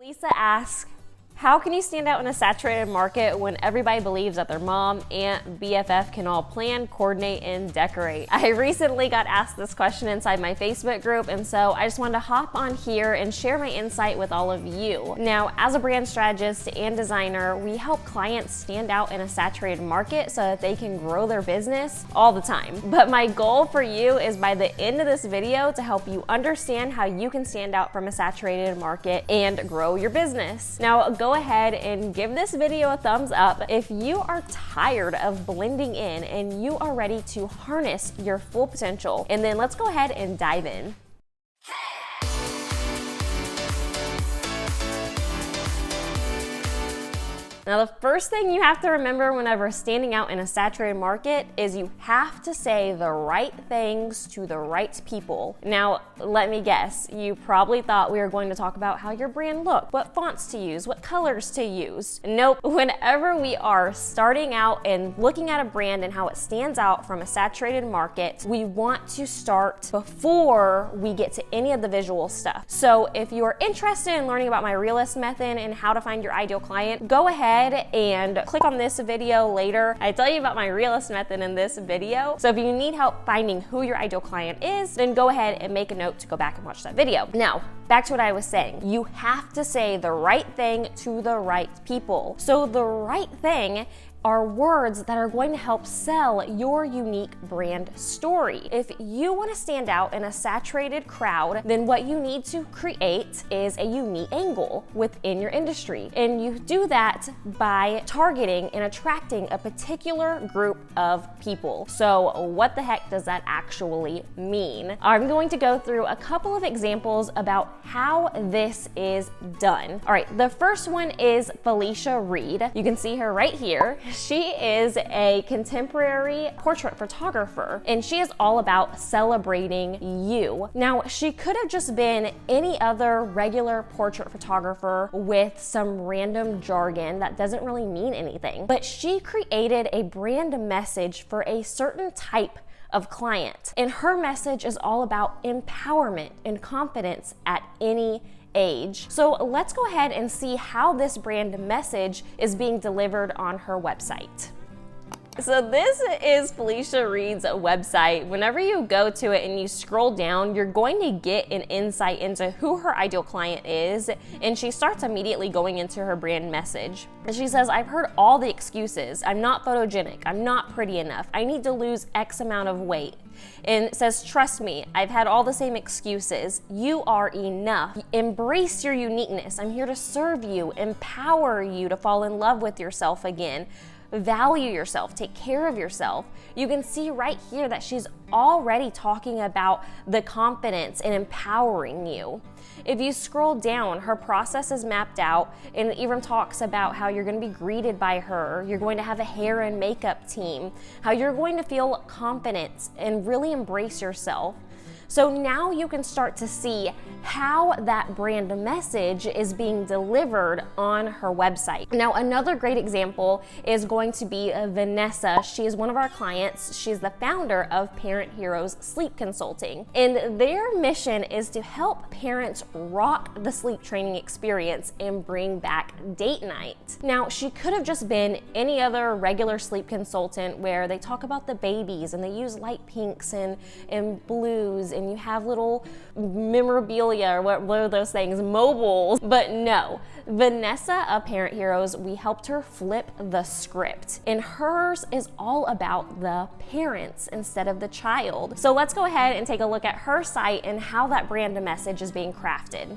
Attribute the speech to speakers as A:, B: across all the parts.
A: Lisa asks, how can you stand out in a saturated market when everybody believes that their mom, aunt, BFF can all plan, coordinate, and decorate? I recently got asked this question inside my Facebook group, and so I just wanted to hop on here and share my insight with all of you. Now, as a brand strategist and designer, we help clients stand out in a saturated market so that they can grow their business all the time. But my goal for you is by the end of this video to help you understand how you can stand out from a saturated market and grow your business. Now, go ahead and give this video a thumbs up if you are tired of blending in and you are ready to harness your full potential. And then let's go ahead and dive in. Now, the first thing you have to remember whenever standing out in a saturated market is you have to say the right things to the right people. Now, let me guess, you probably thought we were going to talk about how your brand looked, what fonts to use, what colors to use. Nope. Whenever we are starting out and looking at a brand and how it stands out from a saturated market, we want to start before we get to any of the visual stuff. So if you are interested in learning about my realist method and how to find your ideal client, go ahead and click on this video later. I tell you about my realist method in this video. So if you need help finding who your ideal client is, then go ahead and make a note to go back and watch that video. Now, back to what I was saying. You have to say the right thing to the right people. So the right thing are words that are going to help sell your unique brand story. If you want to stand out in a saturated crowd, then what you need to create is a unique angle within your industry. And you do that by targeting and attracting a particular group of people. So what the heck does that actually mean? I'm going to go through a couple of examples about how this is done. All right, the first one is Felicia Reed. You can see her right here. She is a contemporary portrait photographer, and she is all about celebrating you. Now, she could have just been any other regular portrait photographer with some random jargon that doesn't really mean anything, but she created a brand message for a certain type of client. And her message is all about empowerment and confidence at any age. So let's go ahead and see how this brand message is being delivered on her website. So this is Felicia Reed's website. Whenever you go to it and you scroll down, you're going to get an insight into who her ideal client is, and she starts immediately going into her brand message. And she says, I've heard all the excuses. I'm not photogenic. I'm not pretty enough. I need to lose X amount of weight. And it says, trust me, I've had all the same excuses. You are enough. Embrace your uniqueness. I'm here to serve you, empower you to fall in love with yourself again. Value yourself, take care of yourself. You can see right here that she's already talking about the confidence and empowering you. If you scroll down, her process is mapped out, and it even talks about how you're going to be greeted by her, you're going to have a hair and makeup team, how you're going to feel confident and really embrace yourself. So now you can start to see how that brand message is being delivered on her website. Now, another great example is going to be Vanessa. She is one of our clients. She's the founder of Parent Heroes Sleep Consulting. And their mission is to help parents rock the sleep training experience and bring back date night. Now, she could have just been any other regular sleep consultant where they talk about the babies and they use light pinks and blues, and you have little memorabilia, or what are those things, mobiles. But no, Vanessa of Parent Heroes, we helped her flip the script, and hers is all about the parents instead of the child. So let's go ahead and take a look at her site and how that brand message is being crafted.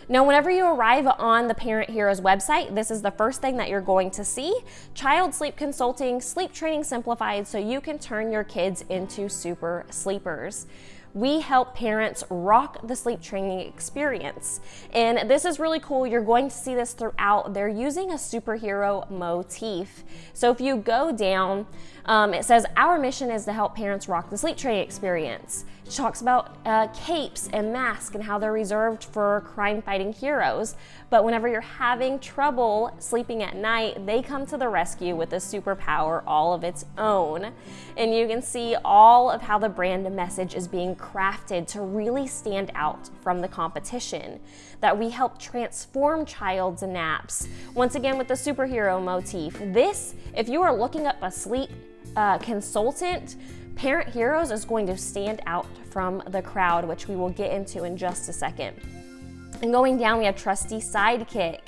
A: Now, whenever you arrive on the Parent Heroes website, this is the first thing that you're going to see. Child sleep consulting, sleep training simplified so you can turn your kids into super sleepers. We help parents rock the sleep training experience. And this is really cool. You're going to see this throughout. They're using a superhero motif. So if you go down, it says, our mission is to help parents rock the sleep training experience. It talks about capes and masks and how they're reserved for crime-fighting heroes. But whenever you're having trouble sleeping at night, they come to the rescue with a superpower all of its own. And you can see all of how the brand message is being crafted to really stand out from the competition, that we help transform child's naps. Once again, with the superhero motif. This, if you are looking up a sleep consultant, Parent Heroes is going to stand out from the crowd, which we will get into in just a second. And going down, we have Trusty Sidekick.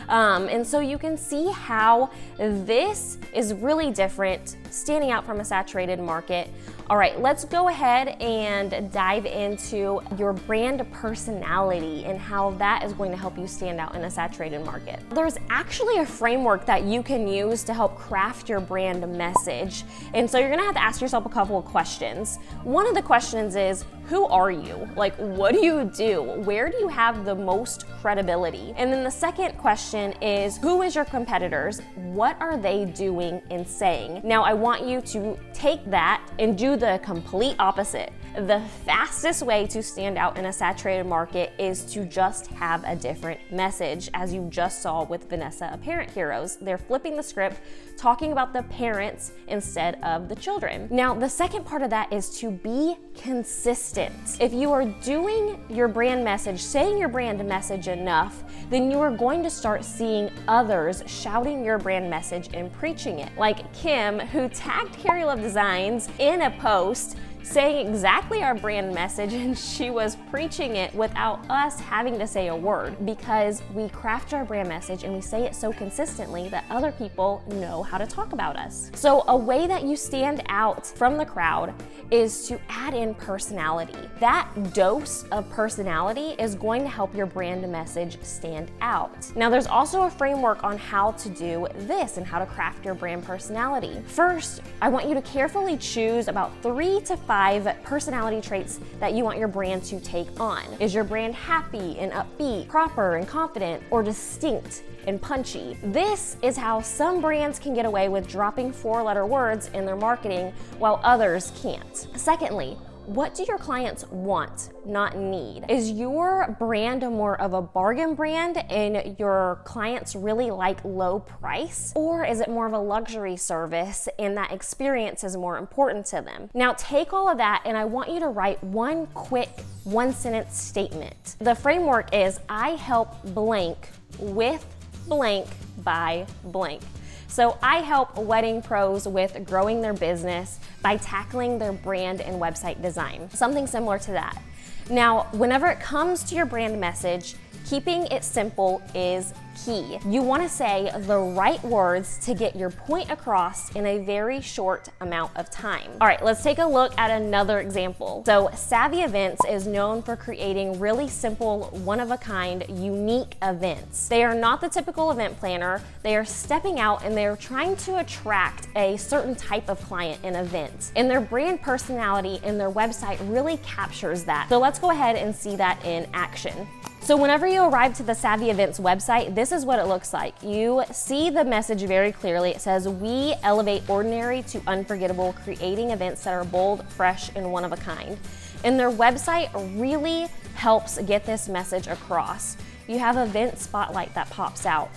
A: And so you can see how this is really different, standing out from a saturated market. All right, let's go ahead and dive into your brand personality and how that is going to help you stand out in a saturated market. There's actually a framework that you can use to help craft your brand message. And so you're gonna have to ask yourself a couple of questions. One of the questions is, who are you? Like, what do you do? Where do you have the most credibility? And then the second question is, who is your competitors? What are they doing and saying? Now, I want you to take that and do the complete opposite. The fastest way to stand out in a saturated market is to just have a different message, as you just saw with Vanessa of Parent Heroes. They're flipping the script, talking about the parents instead of the children. Now, the second part of that is to be consistent. If you are doing your brand message, saying your brand message enough, then you are going to start seeing others shouting your brand message and preaching it. Like Kim, who tagged Carrie Love Designs in a post saying exactly our brand message, and she was preaching it without us having to say a word, because we craft our brand message and we say it so consistently that other people know how to talk about us. So a way that you stand out from the crowd is to add in personality. That dose of personality is going to help your brand message stand out. Now, there's also a framework on how to do this and how to craft your brand personality. First, I want you to carefully choose about 3 to 5 personality traits that you want your brand to take on. Is your brand happy and upbeat, proper and confident, or distinct and punchy? This is how some brands can get away with dropping 4-letter words in their marketing while others can't. Secondly, what do your clients want, not need? Is your brand more of a bargain brand and your clients really like low price? Or is it more of a luxury service and that experience is more important to them? Now take all of that and I want you to write one quick 1-sentence statement. The framework is, I help blank with blank by blank. So I help wedding pros with growing their business by tackling their brand and website design. Something similar to that. Now, whenever it comes to your brand message, keeping it simple is key. You want to say the right words to get your point across in a very short amount of time. All right, let's take a look at another example. So Savvy Events is known for creating really simple, one-of-a-kind, unique events. They are not the typical event planner. They are stepping out and they're trying to attract a certain type of client in events. And their brand personality and their website really captures that. So let's go ahead and see that in action. So whenever you arrive to the Savvy Events website, this is what it looks like. You see the message very clearly. It says, we elevate ordinary to unforgettable, creating events that are bold, fresh, and one of a kind. And their website really helps get this message across. You have Event Spotlight that pops out.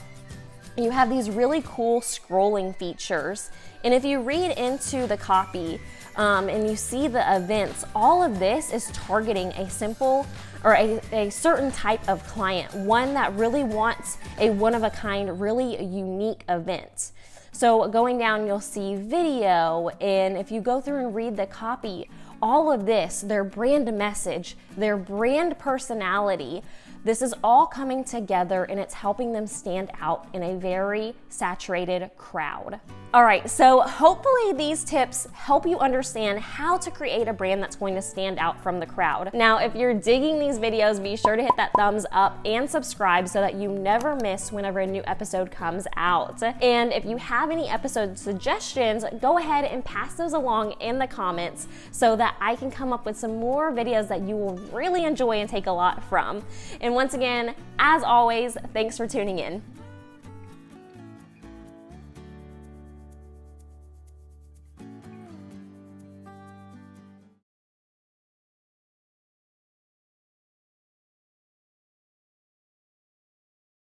A: You have these really cool scrolling features. And if you read into the copy and you see the events, all of this is targeting a simple or a certain type of client, one that really wants a one-of-a-kind, really unique event. So going down, you'll see video, and if you go through and read the copy, all of this, their brand message, their brand personality, this is all coming together and it's helping them stand out in a very saturated crowd. All right, so hopefully these tips help you understand how to create a brand that's going to stand out from the crowd. Now, if you're digging these videos, be sure to hit that thumbs up and subscribe so that you never miss whenever a new episode comes out. And if you have any episode suggestions, go ahead and pass those along in the comments so that I can come up with some more videos that you will really enjoy and take a lot from. And once again, as always, thanks for tuning in.